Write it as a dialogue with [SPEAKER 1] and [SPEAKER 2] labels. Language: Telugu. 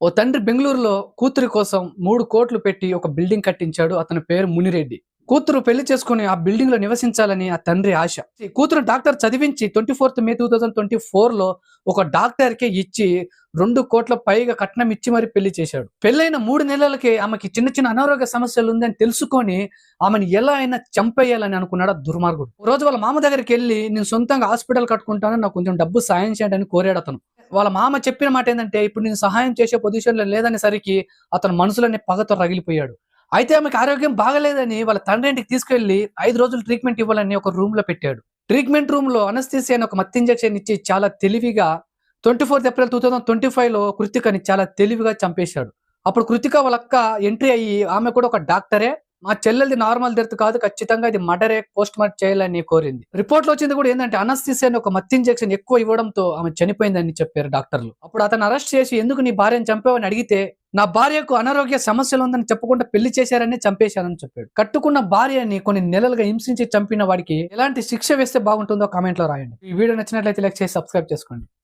[SPEAKER 1] ఓ తండ్రి బెంగుళూరులో కూతురి కోసం 3,00,00,000 పెట్టి ఒక బిల్డింగ్ కట్టించాడు. అతని పేరు మునిరెడ్డి. కూతురు పెళ్లి చేసుకుని ఆ బిల్డింగ్ లో నివసించాలని ఆ తండ్రి ఆశ. ఈ కూతురు డాక్టర్ చదివించి 24th మే 2024లో ఒక డాక్టర్ కి ఇచ్చి 2,00,00,000 పైగా కట్నం ఇచ్చి మరి పెళ్లి చేశాడు. పెళ్ళైన 3 నెలలకే ఆమెకి చిన్న చిన్న అనారోగ్య సమస్యలు ఉందని తెలుసుకొని ఆమెను ఎలా అయినా చంపేయాలని అనుకున్నాడు ఆ దుర్మార్గుడు. ఒక రోజు వాళ్ళ మామ దగ్గరికి వెళ్ళి నేను సొంతంగా హాస్పిటల్ కట్టుకుంటాను, నాకు కొంచెం డబ్బు సాయం చేయండి అని కోరాడు అతను. వాళ్ళ మామ చెప్పిన మాట ఏంటంటే ఇప్పుడు నేను సహాయం చేసే పొజిషన్ లో లేదనేసరికి అతను మనసులోనే పగతో రగిలిపోయాడు. అయితే ఆమెకు ఆరోగ్యం బాగలేదని వాళ్ళ తండ్రి ఇంటికి తీసుకెళ్లి 5 రోజులు ట్రీట్మెంట్ ఇవ్వాలని ఒక రూమ్ లో పెట్టాడు. ట్రీట్మెంట్ రూమ్ లో అనస్థీసియా అని ఒక మత్తు ఇంజెక్షన్ ఇచ్చి చాలా తెలివిగా 24th April 2025లో కృతికని చాలా తెలివిగా చంపేశాడు. అప్పుడు కృతిక వాళ్ళ అక్క ఎంట్రీ అయ్యి ఆమె కూడా ఒక డాక్టరే, మా చెల్లెలది నార్మల్ డెత్ కాదు, ఖచ్చితంగా ఇది మర్డరే, పోస్ట్ మార్టం చేయాలని కోరింది. రిపోర్ట్ లో వచ్చింది కూడా ఏంటంటే అనస్థీసియా అని ఒక మత్తు ఇంజెక్షన్ ఎక్కువ ఇవ్వడంతో ఆమె చనిపోయిందని చెప్పారు డాక్టర్లు. అప్పుడు అతను అరెస్ట్ చేసి ఎందుకు నీ భార్యను చంపావని అడిగితే నా భార్యకు అనారోగ్య సమస్యలు ఉందని చెప్పకుండా పెళ్లి చేశారని చంపేశారని చెప్పాడు. కట్టుకున్న భార్యని కొన్ని నెలలుగా హింసించి చంపిన వాడికి ఎలాంటి శిక్ష వేస్తే బాగుంటుందో కామెంట్ లో రాయండి. ఈ వీడియో నచ్చినట్లయితే లైక్ చేసి సబ్స్క్రైబ్ చేసుకోండి.